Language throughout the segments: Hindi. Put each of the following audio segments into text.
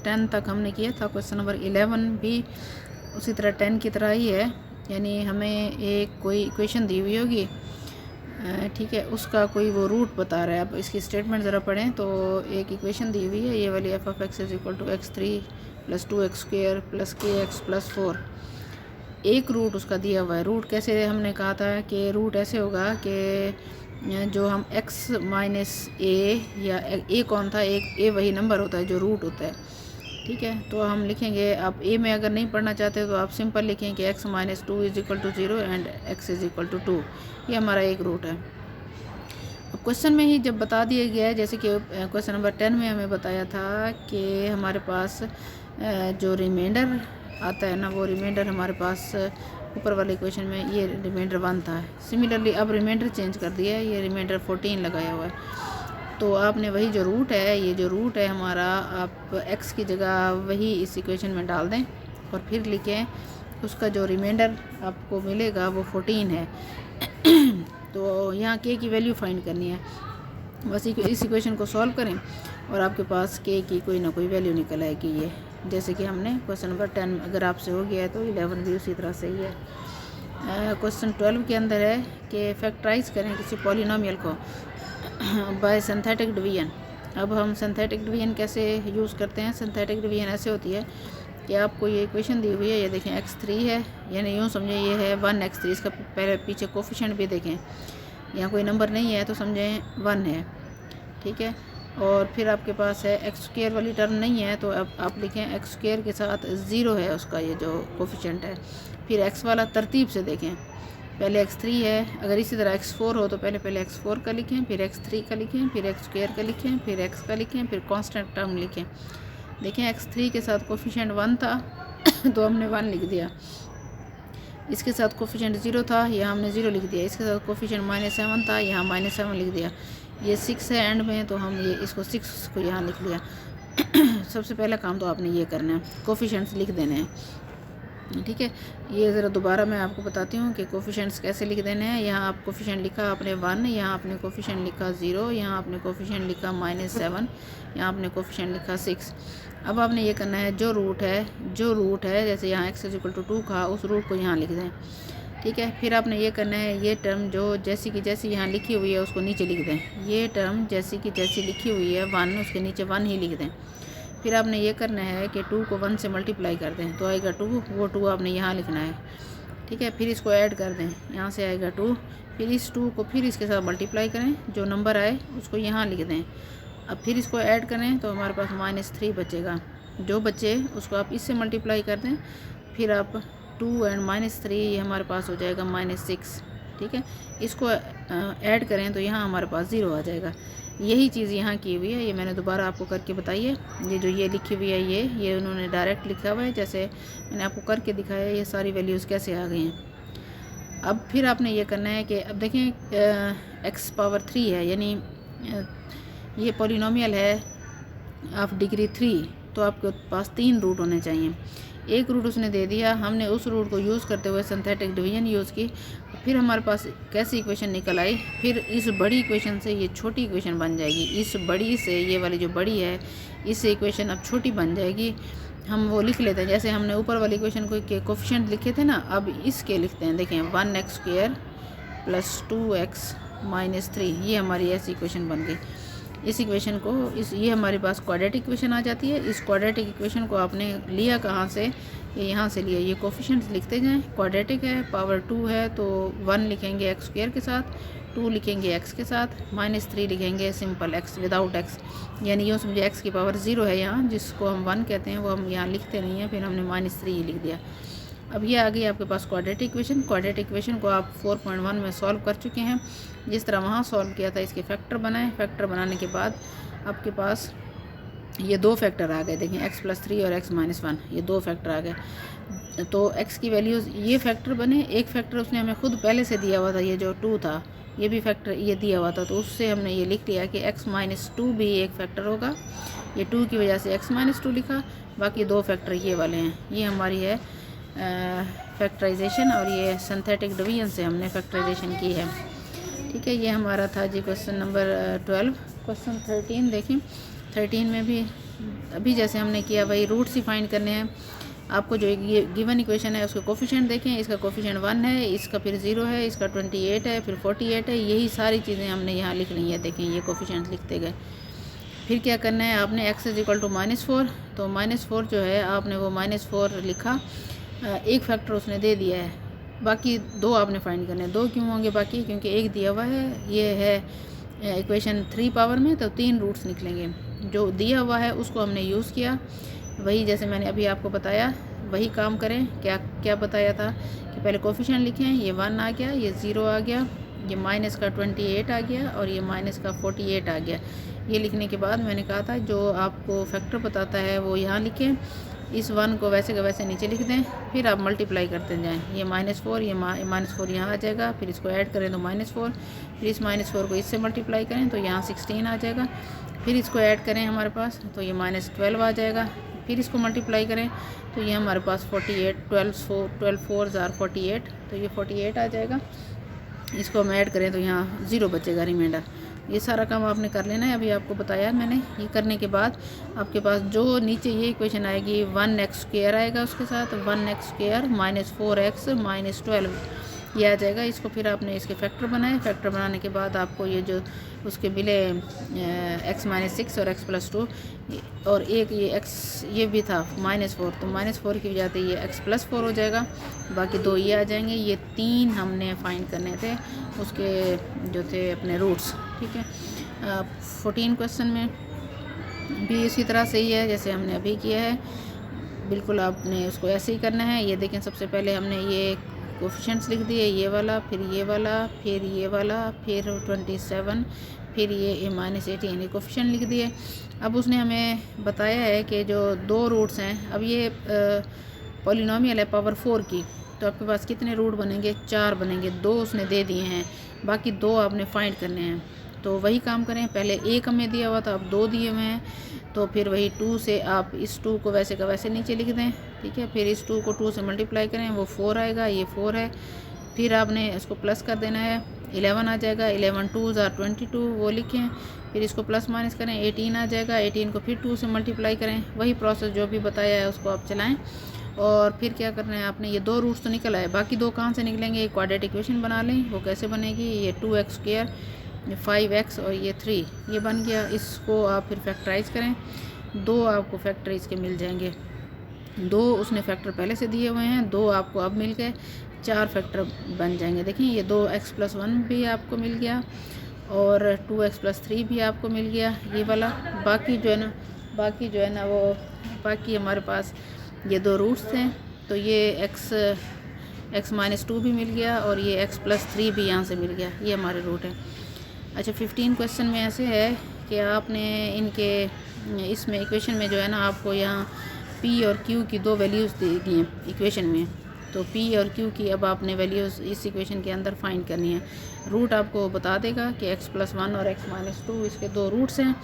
10 तक हमने किया था। क्वेश्चन नंबर 11 भी उसी तरह 10 की तरह ही है, यानी हमें एक कोई इक्वेशन दी हुई होगी, ठीक है, उसका कोई वो रूट बता रहा है। अब इसकी स्टेटमेंट ज़रा पढ़ें तो एक इक्वेशन दी हुई है ये वाली, F of X is equal to x3 + 2x² + kx + 4। एक रूट उसका दिया हुआ है। रूट कैसे, हमने कहा था कि रूट ऐसे होगा कि जो हम x माइनस ए या ए कौन था, एक ए वही नंबर होता है जो रूट होता है, ठीक है। तो हम लिखेंगे, आप ए में अगर नहीं पढ़ना चाहते तो आप सिंपल लिखें कि x - 2 = 0 एंड x = 2। ये हमारा एक रूट है। अब क्वेश्चन में ही जब बता दिया गया है, जैसे कि क्वेश्चन नंबर 10 में हमें बताया था कि हमारे पास जो रिमाइंडर आता है ना, वो रिमाइंडर हमारे पास ऊपर वाले इक्वेशन में ये रिमाइंडर 1 था। सिमिलरली अब रिमाइंडर चेंज कर दिया है, ये रिमाइंडर 14 लगाया हुआ है। तो आपने वही जो रूट है, ये जो रूट है हमारा, आप x की जगह वही इस इक्वेशन में डाल दें और फिर लिखें उसका जो रिमाइंडर आपको मिलेगा वो 14 है। तो यहाँ k की वैल्यू फाइंड करनी है, बस इस इक्वेशन को सॉल्व करें और आपके पास k की कोई ना कोई वैल्यू निकल आएगी। ये जैसे कि हमने क्वेश्चन नंबर 10 अगर आपसे हो गया है तो 11 भी उसी तरह से ही है। क्वेश्चन 12 के अंदर है कि फैक्टराइज करें किसी पॉलिनोमियल को बाय सिंथेटिक डिवीजन। अब हम सिंथेटिक डिवीजन कैसे यूज़ करते हैं? सिंथेटिक डिवीजन ऐसे होती है कि आपको ये इक्वेशन दी हुई है, ये देखें x3 है, यानी यूँ समझें ये है 1x3। इसका पहले पीछे कोफिशिएंट भी देखें, यहाँ कोई नंबर नहीं है तो समझें 1 है, ठीक है। और फिर आपके पास है x² वाली टर्म नहीं है तो अब आप लिखें x² के साथ 0 है उसका ये जो कोफिशिएंट है। फिर x वाला तरतीब से देखें, पहले x3 है, अगर इसी तरह x4 हो तो पहले x4 का लिखें, फिर x3 का लिखें, फिर x² का लिखें, फिर x का लिखें, फिर कांस्टेंट टर्म लिखें। देखें x3 के साथ कोफिशिएंट 1 था तो हमने 1 लिख दिया, इसके साथ कोफिशिएंट 0 था, यहाँ हमने 0 लिख दिया, इसके साथ कोफिशिएंट -7 था, यहाँ -7 लिख दिया। ये 6 है एंड में तो हम ये इसको 6 को यहाँ लिख लिया। सबसे पहला काम तो आपने ये करना है, कोफिशिएंट्स लिख देने हैं, ठीक है। ये ज़रा दोबारा मैं आपको बताती हूँ कि कोफिशिएंट्स कैसे लिख देने हैं। यहाँ आप कोफिशिएंट लिखा आपने 1, यहाँ आपने कोफिशिएंट लिखा 0, यहाँ आपने कोफिशिएंट लिखा -7, यहाँ आपने कोफिशिएंट लिखा 6। अब आपने ये करना है, जो रूट है जैसे यहाँ x = 2 का, उस रूट को यहाँ लिख दें, ठीक है। फिर आपने ये करना है, ये टर्म जो जैसी की जैसी यहाँ लिखी हुई है उसको नीचे लिख दें। ये टर्म जैसी की जैसी लिखी हुई है 1, उसके नीचे 1 ही लिख दें। फिर आपने ये करना है कि 2 को 1 से मल्टीप्लाई कर दें तो आएगा 2, वो 2 आपने यहाँ लिखना है, ठीक है। फिर इसको ऐड कर दें, यहाँ से आएगा 2, फिर इस 2 को फिर इसके साथ मल्टीप्लाई करें, जो नंबर आए उसको यहाँ लिख दें। अब फिर इसको ऐड करें तो हमारे पास -3 बचेगा, जो बचे उसको आप इससे मल्टीप्लाई कर दें, फिर आप 2 एंड -3 ये हमारे पास हो जाएगा -6, ठीक है। इसको ऐड करें तो यहाँ हमारे पास 0 आ जाएगा। यही चीज़ यहाँ की हुई है, ये मैंने दोबारा आपको करके बताई है। ये जो ये लिखी हुई है ये उन्होंने डायरेक्ट लिखा हुआ है, जैसे मैंने आपको करके दिखाया है, ये सारी वैल्यूज़ कैसे आ गई हैं। अब फिर आपने ये करना है कि अब देखें x⁻³ है, यानी ये पॉलिनोमियल है ऑफ डिग्री 3, तो आपके पास 3 रूट होने चाहिए। एक रूट उसने दे दिया, हमने उस रूट को यूज़ करते हुए सिंथेटिक डिवीजन यूज़ की, फिर हमारे पास कैसी इक्वेशन निकल आई, फिर इस बड़ी इक्वेशन से ये छोटी इक्वेशन बन जाएगी, इस बड़ी से ये वाली जो बड़ी है इससे इक्वेशन अब छोटी बन जाएगी। हम वो लिख लेते हैं, जैसे हमने ऊपर वाली इक्वेशन को के कोफिशिएंट लिखे थे ना, अब इसके लिखते हैं। देखें 1x² + 2x - 3, ये हमारी ऐसी इक्वेशन बन गई। इस इक्वेशन को ये हमारे पास क्वाड्रेटिक इक्वेशन आ जाती है। इस क्वाड्रेटिक इक्वेशन को आपने लिया कहाँ से? ये यहाँ से लिया। ये कोफिशिएंट्स लिखते जाएं, क्वाड्रेटिक है, पावर 2 है तो 1 लिखेंगे x² के साथ, 2 लिखेंगे x के साथ, -3 लिखेंगे सिंपल x विदाउट x, यानी यूँ समझे x की पावर 0 है यहाँ, जिसको हम 1 कहते हैं, वो हम यहाँ लिखते नहीं हैं, फिर हमने -3 लिख दिया। अब ये आ गई आपके पास क्वाड्रेटिक इक्वेशन। क्वाड्रेटिक इक्वेशन को आप 4.1 में सॉल्व कर चुके हैं। जिस तरह वहाँ सॉल्व किया था इसके फैक्टर बनाए, फैक्टर बनाने के बाद आपके पास ये 2 फैक्टर आ गए। देखें x+3 और x-1, ये 2 फैक्टर आ गए। तो x की वैल्यूज़ ये फैक्टर बने। एक फैक्टर उसने हमें खुद पहले से दिया हुआ था, ये जो 2 था, ये भी फैक्टर ये दिया हुआ था, तो उससे हमने ये लिख लिया कि x-2 भी एक फैक्टर होगा। ये 2 की वजह से x-2 लिखा, बाकी 2 फैक्टर ये वाले हैं। ये हमारी है फैक्टराइजेशन, और ये सिंथेटिक डिवीजन से हमने फैक्टराइजेशन की है, ठीक है। ये हमारा था जी क्वेश्चन नंबर 12। क्वेश्चन 13 देखें, 13 में भी अभी जैसे हमने किया वही रूट्स ही फाइंड करने हैं। आपको जो ये गिवन इक्वेशन है उसका कोफिशिएंट देखें, इसका कोफिशिएंट 1 है, इसका फिर 0 है, इसका 28 है, फिर 48 है, यही सारी चीज़ें हमने यहाँ लिख ली है। देखें ये कोफिशिएंट लिखते गए। फिर क्या करना है आपने, x इज इक्वल टू -4, तो -4 जो है आपने वो -4 लिखा, एक फैक्टर उसने दे दिया है, बाकी 2 आपने फाइंड करने हैं। 2 क्यों होंगे बाकी, क्योंकि एक दिया हुआ है, ये है इक्वेशन 3 पावर में, तो 3 रूट्स निकलेंगे। जो दिया हुआ है उसको हमने यूज़ किया, वही जैसे मैंने अभी आपको बताया वही काम करें। क्या क्या बताया था कि पहले कोफिशिएंट लिखें, ये 1 आ गया, ये 0 आ गया, ये माइनस का 28 आ गया और ये माइनस का 48 आ गया। ये लिखने के बाद मैंने कहा था जो आपको फैक्टर बताता है वो यहाँ लिखें, इस 1 को वैसे का वैसे नीचे लिख दें, फिर आप मल्टीप्लाई करते जाएं। ये -4, ये -4 यहाँ आ जाएगा, फिर इसको ऐड करें तो -4, फिर इस -4 को इससे मल्टीप्लाई करें तो यहाँ 16 आ जाएगा, फिर इसको ऐड करें हमारे पास तो ये -12 आ जाएगा, फिर इसको मल्टीप्लाई करें तो ये हमारे पास 48, 12 4 ज़ार 48, तो ये 48 आ जाएगा। इसको हम ऐड करें तो यहाँ 0 बचेगा रिमाइंडर। ये सारा काम आपने कर लेना है, अभी आपको बताया मैंने। ये करने के बाद आपके पास जो नीचे ये इक्वेशन आएगी 1x² आएगा, उसके साथ 1x² -4x -12 ये आ जाएगा। इसको फिर आपने इसके फैक्टर बनाए, फैक्टर बनाने के बाद आपको ये जो उसके मिले x -6 और x + 2 और एक ये x ये भी था -4, तो -4 की वजह से ये x + 4 हो जाएगा, बाकी 2 ये आ जाएंगे। ये 3 हमने फाइंड करने थे उसके जो थे अपने रूट्स, ठीक है। 14 क्वेश्चन में भी इसी तरह से ही है जैसे हमने अभी किया है, बिल्कुल आपने उसको ऐसे ही करना है। ये देखें, सबसे पहले हमने ये कोफिशिएंट्स लिख दिए, ये वाला, फिर ये वाला, फिर ये वाला, फिर 27, फिर ये -18 ये कोफिशिएंट लिख दिए। अब उसने हमें बताया है कि जो 2 रूट्स हैं, अब ये पॉलिनोमियल है पावर 4 की, तो आपके पास कितने रूट बनेंगे, 4 बनेंगे। 2 उसने दे दिए हैं, बाकी 2 आपने फाइंड करने हैं। तो वही काम करें, पहले 1 हमें दिया हुआ था, अब 2 दिए हुए हैं, तो फिर वही 2 से आप इस 2 को वैसे का वैसे नीचे लिख दें, ठीक है। फिर इस 2 को 2 से मल्टीप्लाई करें, वो 4 आएगा, ये 4 है, फिर आपने इसको प्लस कर देना है, 11 आ जाएगा, 11 2 ज़ार 22 वो लिखें, फिर इसको प्लस माइनस करें, 18 आ जाएगा, 18 को फिर 2 से मल्टीप्लाई करें, वही प्रोसेस जो भी बताया है उसको आप चलाएं। और फिर क्या करना है आपने, ये 2 रूट्स तो निकल आए, बाकी 2 कहाँ से निकलेंगे, एक क्वाड्रेटिक इक्वेशन बना लें। वो कैसे बनेगी, ये 2x², 5x और ये 3 ये बन गया। इसको आप फिर फैक्टराइज करें, 2 आपको फैक्टर इसके मिल जाएंगे। 2 उसने फैक्टर पहले से दिए हुए हैं, 2 आपको अब मिल गए, 4 फैक्टर बन जाएंगे। देखिए ये 2x + 1 भी आपको मिल गया और 2x + 3 भी आपको मिल गया, ये वाला। बाकी जो है ना वो बाकी हमारे पास ये 2 रूट्स थे, तो ये x -2 भी मिल गया और ये x + 3 भी यहाँ से मिल गया, ये हमारे रूट है। अच्छा 15 क्वेश्चन में ऐसे है कि आपने इनके इसमें इक्वेशन में जो है ना आपको यहाँ p और q की 2 वैल्यूज़ दी गई हैं इक्वेशन में, तो p और q की अब आपने वैल्यूज़ इस इक्वेशन के अंदर फाइंड करनी है। रूट आपको बता देगा कि x + 1 और x -2 इसके 2 रूट्स हैं।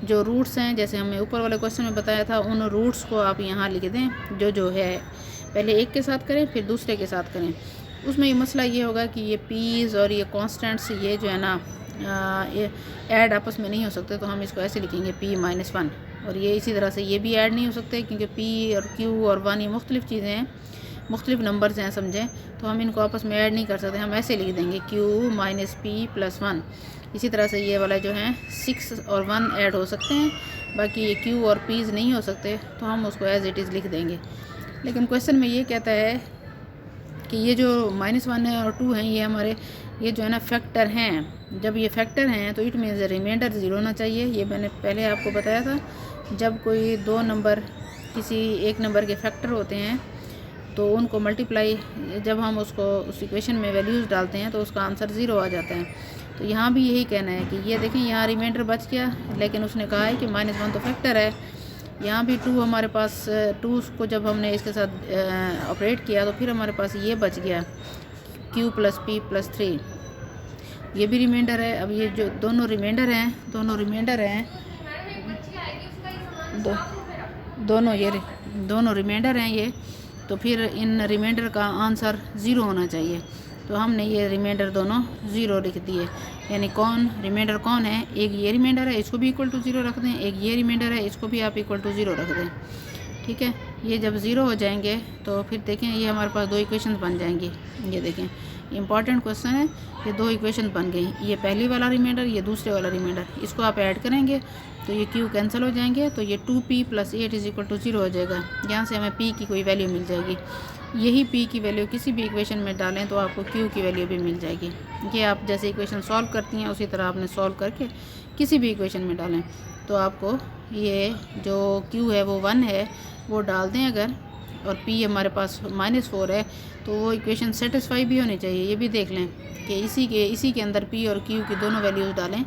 जो रूट्स हैं जैसे हमें ऊपर वाले क्वेश्चन में बताया था, उन रूट्स को आप यहाँ लिख दें, जो है पहले एक के साथ करें फिर दूसरे के साथ करें। उसमें ये मसला ये होगा कि ये p's और ये कॉन्स्टेंट्स ये जो है ना ये ऐड आपस में नहीं हो सकते, तो हम इसको ऐसे लिखेंगे p - 1, और ये इसी तरह से ये भी ऐड नहीं हो सकते क्योंकि p और q और 1 ये मुख्तलिफ चीज़ें हैं, मुख्तलिफ नंबर्स हैं समझें, तो हम इनको आपस में ऐड नहीं कर सकते। हम ऐसे लिख देंगे q - p + 1। इसी तरह से ये वाला जो है 6 और 1 ऐड हो सकते हैं, बाकी ये q और p's नहीं हो सकते, तो हम उसको एज़ इट इज़ लिख देंगे। लेकिन क्वेश्चन में ये कहता है कि ये जो -1 है और 2 हैं ये हमारे ये जो है ना फैक्टर हैं। जब ये फैक्टर हैं तो इट मीन्स रिमाइंडर 0 होना चाहिए। ये मैंने पहले आपको बताया था, जब कोई 2 नंबर किसी एक नंबर के फैक्टर होते हैं तो उनको मल्टीप्लाई जब हम उसको उस इक्वेशन में वैल्यूज़ डालते हैं तो उसका आंसर 0 आ जाता है। तो यहाँ भी यही कहना है कि ये देखें यहाँ रिमाइंडर बच गया, लेकिन उसने कहा है कि -1 तो फैक्टर है। यहाँ भी 2 हमारे पास 2 को जब हमने इसके साथ ऑपरेट किया तो फिर हमारे पास ये बच गया q + p + 3, ये भी रिमाइंडर है। अब ये जो दोनों रिमाइंडर हैं दोनों रिमाइंडर हैं ये, तो फिर इन रिमाइंडर का आंसर 0 होना चाहिए। तो हमने ये रिमाइंडर दोनों ज़ीरो लिख दिए। यानी रिमाइंडर कौन है, एक ये रिमाइंडर है, इसको भी इक्वल टू ज़ीरो रख दें, एक ये रिमाइंडर है, इसको भी आप इक्वल टू ज़ीरो रख दें। ठीक है, ये जब ज़ीरो हो जाएंगे तो फिर देखें ये हमारे पास दो इक्वेशन बन जाएंगी। ये देखें इंपॉर्टेंट क्वेश्चन है, ये दो इक्वेशन बन गई, ये पहली वाला रिमाइंडर, ये दूसरे वाला रिमाइंडर, इसको आप ऐड करेंगे तो ये q कैंसिल हो जाएंगे, तो ये 2p + 8 = 0 हो जाएगा। यहाँ से हमें p की कोई वैल्यू मिल जाएगी। यही p की वैल्यू किसी भी इक्वेशन में डालें तो आपको q की वैल्यू भी मिल जाएगी। ये आप जैसे इक्वेशन सॉल्व करती हैं उसी तरह आपने सॉल्व करके किसी भी इक्वेशन में डालें तो आपको ये जो q है वो 1 है वो डाल दें अगर, और p हमारे पास -4 है तो वो इक्वेशन सेटिस्फाई भी होनी चाहिए। ये भी देख लें कि इसी के अंदर p और q की दोनों वैल्यूज़ डालें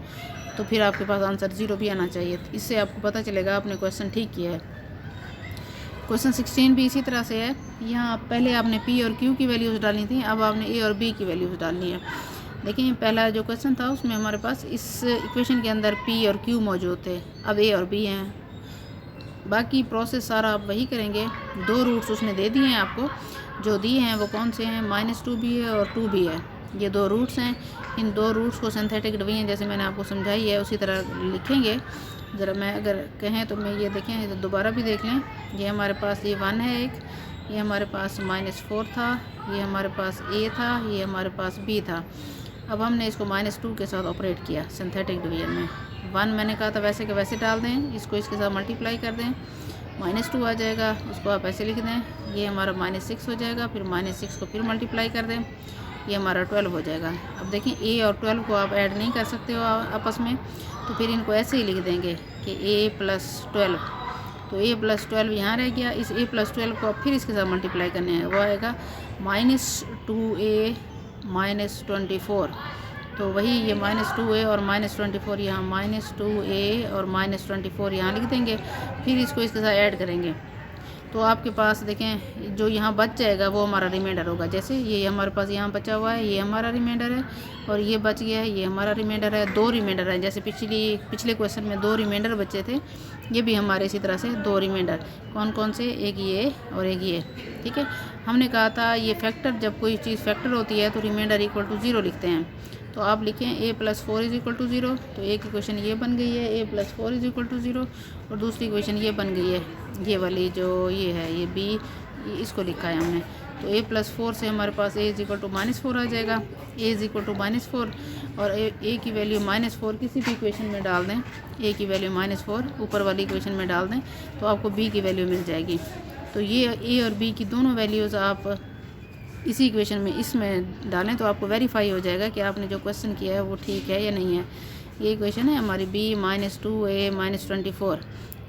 तो फिर आपके पास आंसर 0 भी आना चाहिए। इससे आपको पता चलेगा आपने क्वेश्चन ठीक किया है। क्वेश्चन 16 भी इसी तरह से है। यहाँ पहले आपने p और q की वैल्यूज़ डालनी थी, अब आपने a और b की वैल्यूज़ डालनी है। देखिए पहला जो क्वेश्चन था उसमें हमारे पास इस इक्वेशन के अंदर p और q मौजूद थे, अब a और b हैं। बाकी प्रोसेस सारा आप वही करेंगे। दो रूट्स उसने दे दिए हैं आपको, जो दिए हैं वो कौन से हैं, -2 भी है और 2 भी है। ये दो रूट्स हैं, इन दो रूट्स को सिंथेटिक डिवीजन जैसे मैंने आपको समझाई है उसी तरह लिखेंगे। ज़रा मैं अगर कहें तो मैं ये देखें तो दोबारा भी देख लें। ये हमारे पास ये 1 है, एक ये हमारे पास -4 था, ये हमारे पास a था, ये हमारे पास b था। अब हमने इसको -2 के साथ ऑपरेट किया सिंथेटिक डिवीजन में। 1 मैंने कहा था वैसे के वैसे डाल दें, इसको इसके साथ मल्टीप्लाई कर दें, -2 आ जाएगा, उसको आप ऐसे लिख दें। ये हमारा -6 हो जाएगा, फिर -6 को फिर मल्टीप्लाई कर दें, ये हमारा 12 हो जाएगा। अब देखें a और 12 को आप ऐड नहीं कर सकते हो आपस में, तो फिर इनको ऐसे ही लिख देंगे कि a + 12। तो a + 12 यहाँ रह गया, इस a + 12 को आप फिर इसके साथ मल्टीप्लाई करने हैं, वो आएगा -2a - 24। तो वही ये -2a और -24 यहाँ, -2a और -24 यहाँ लिख देंगे, फिर इसको इसके साथ ऐड करेंगे तो आपके पास देखें जो यहाँ बच जाएगा वो हमारा रिमाइंडर होगा। जैसे ये हमारे पास यहाँ बचा हुआ है, ये हमारा रिमाइंडर है, और ये बच गया है, ये हमारा रिमाइंडर है। दो रिमाइंडर है, जैसे पिछले क्वेश्चन में 2 रिमाइंडर बचे थे, ये भी हमारे इसी तरह से 2 रिमाइंडर। कौन कौन से, एक ये और एक ये। ठीक है, हमने कहा था ये फैक्टर, जब कोई चीज़ फैक्टर होती है तो रिमाइंडर = 0 लिखते हैं। तो आप लिखें a + 4 = 0। तो एक इक्वेशन ये बन गई है, a + 4 = 0, और दूसरी इक्वेशन ये बन गई है, ये वाली जो ये है, ये b, इसको लिखा है हमने। तो a + 4 से हमारे पास a = -4 आ जाएगा, a = -4, और a की वैल्यू -4 किसी भी इक्वेशन में डाल दें, a की वैल्यू -4 ऊपर वाली इक्वेशन में डाल दें तो आपको b की वैल्यू मिल जाएगी। तो ये a और b की दोनों वैल्यूज़ आप इसी इक्वेशन में इसमें डालें तो आपको वेरीफाई हो जाएगा कि आपने जो क्वेश्चन किया है वो ठीक है या नहीं है। ये इक्वेशन है हमारी b - 2a - 24,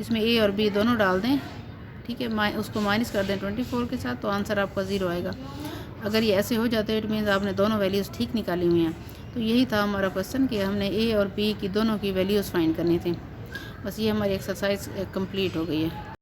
इसमें a और b दोनों डाल दें। ठीक है, उसको माइनस कर दें 24 के साथ, तो आंसर आपका 0 आएगा। अगर ये ऐसे हो जाते हैं इट मीन्स आपने दोनों वैल्यूज़ ठीक निकाली हुई हैं। तो यही था हमारा क्वेश्चन कि हमने a और b की दोनों की वैल्यूज़ फाइंड करनी थी। बस ये हमारी एक्सरसाइज कंप्लीट हो गई है।